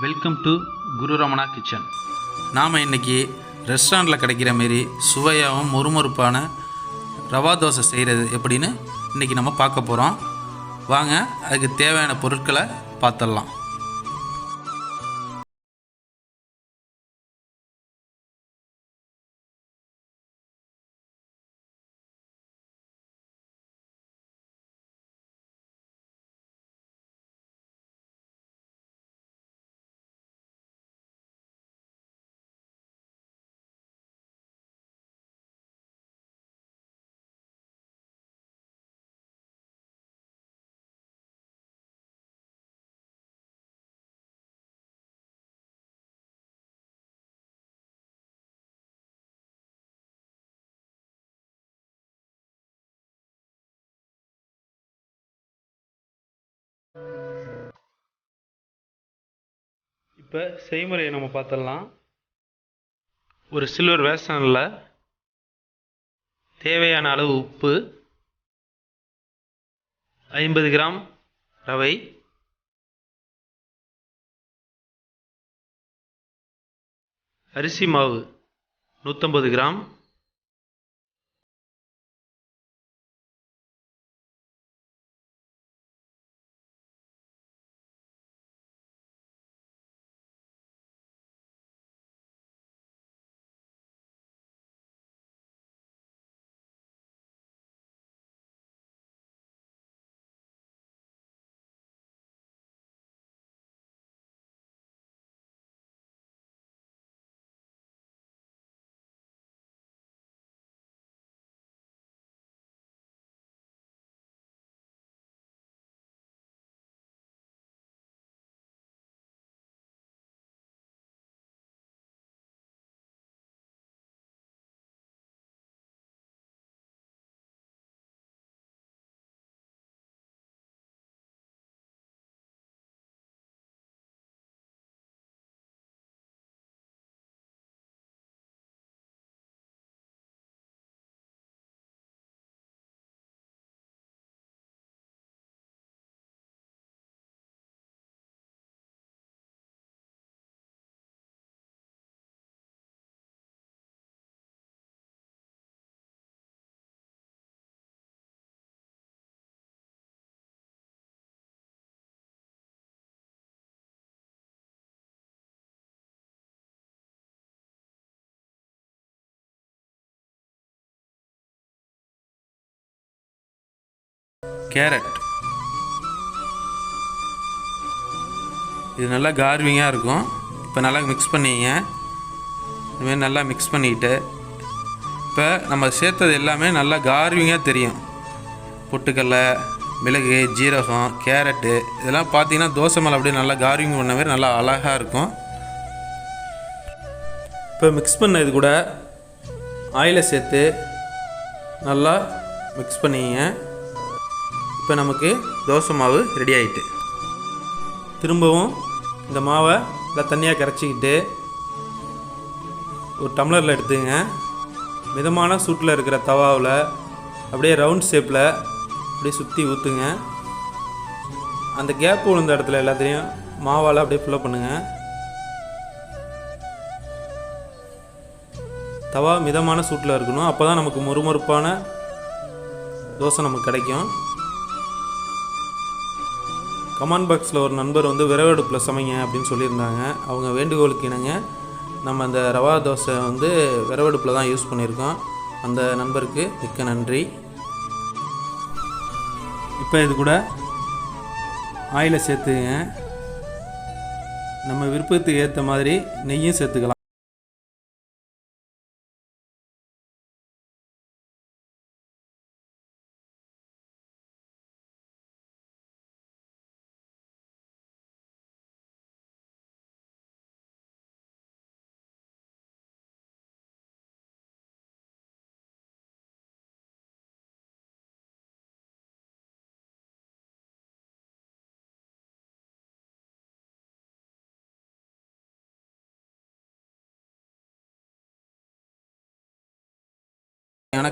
Welcome to Guru Ramana kitchen. நாம் இன்றைக்கி ரெஸ்டாரண்ட்டில் கிடைக்கிற மாரி சுவையாகவும் மொறுமொறுப்பான ரவா தோசை செய்கிறது எப்படின்னு இன்றைக்கி நம்ம பார்க்க போகிறோம். வாங்க, அதுக்கு தேவையான பொருட்களை பார்த்துடலாம். இப்போ செய்முறையை நம்ம பார்த்துடலாம். ஒரு சில்வர் வேஸ்டனில் தேவையான அளவு உப்பு, 50 கிராம் ரவை, அரிசி மாவு 150 கிராம், கேரட். இது நல்லா கார்விங்காக இருக்கும். இப்போ நல்லா மிக்ஸ் பண்ணிங்க. இதுமாரி நல்லா மிக்ஸ் பண்ணிக்கிட்டு இப்போ நம்ம சேர்த்தது எல்லாமே நல்லா கார்விங்காக தெரியும். பொட்டுக்கடலை, மிளகு, ஜீரகம், கேரட்டு இதெல்லாம் பார்த்தீங்கன்னா தோசை மேலே அப்படியே நல்லா கார்விங் பண்ண மாதிரி நல்லா அழகாக இருக்கும். இப்போ மிக்ஸ் பண்ண இது கூட ஆயிலை சேர்த்து நல்லா மிக்ஸ் பண்ணிங்க. இப்போ நமக்கு தோசை மாவு ரெடி ஆகிட்டு, திரும்பவும் இந்த மாவை நல்லா தண்ணியாக கரைச்சிக்கிட்டு ஒரு டம்ளரில் எடுத்துங்க. மிதமான சூட்டில் இருக்கிற தவாவில் அப்படியே ரவுண்ட் ஷேப்பில் அப்படியே சுற்றி ஊற்றுங்க. அந்த கேப் விழுந்த இடத்துல எல்லாத்தையும் மாவால் அப்படியே ஃபில்லப் பண்ணுங்கள். தவா மிதமான சூட்டில் இருக்கணும். அப்போ தான் நமக்கு மொறுமொறுப்பான தோசை நமக்கு கிடைக்கும். கமெண்ட் பாக்ஸில் ஒரு நண்பர் விறகடுப்பில் சமைங்க அப்படின்னு சொல்லியிருந்தாங்க. அவங்க வேண்டுகோளுக்கு இணங்க நம்ம அந்த ரவா தோசை விறகடுப்பில் தான் யூஸ் பண்ணியிருக்கோம். அந்த நண்பருக்கு மிக்க நன்றி. இப்போ இது கூட ஆயிலை சேர்த்துங்க. நம்ம விருப்பத்துக்கு ஏற்ற மாதிரி நெய்யும் சேர்த்துக்கலாம்.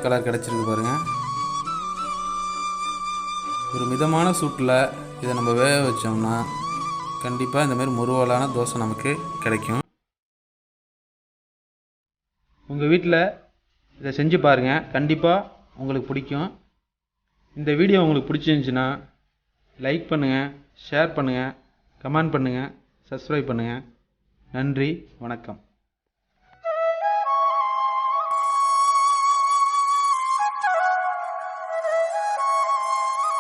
கலர் கிடச்சிருக்கு பாருங்கள். ஒரு மிதமான சூட்டில் இதை நம்ம வேக வச்சோம்னா கண்டிப்பாக இந்தமாரி முறுவலான தோசை நமக்கு கிடைக்கும். உங்கள் வீட்டில் இதை செஞ்சு பாருங்கள், கண்டிப்பாக உங்களுக்கு பிடிக்கும். இந்த வீடியோ உங்களுக்கு பிடிச்சிருந்துச்சின்னா லைக் பண்ணுங்கள், ஷேர் பண்ணுங்கள், கமெண்ட் பண்ணுங்கள், சப்ஸ்கிரைப் பண்ணுங்கள். நன்றி, வணக்கம்.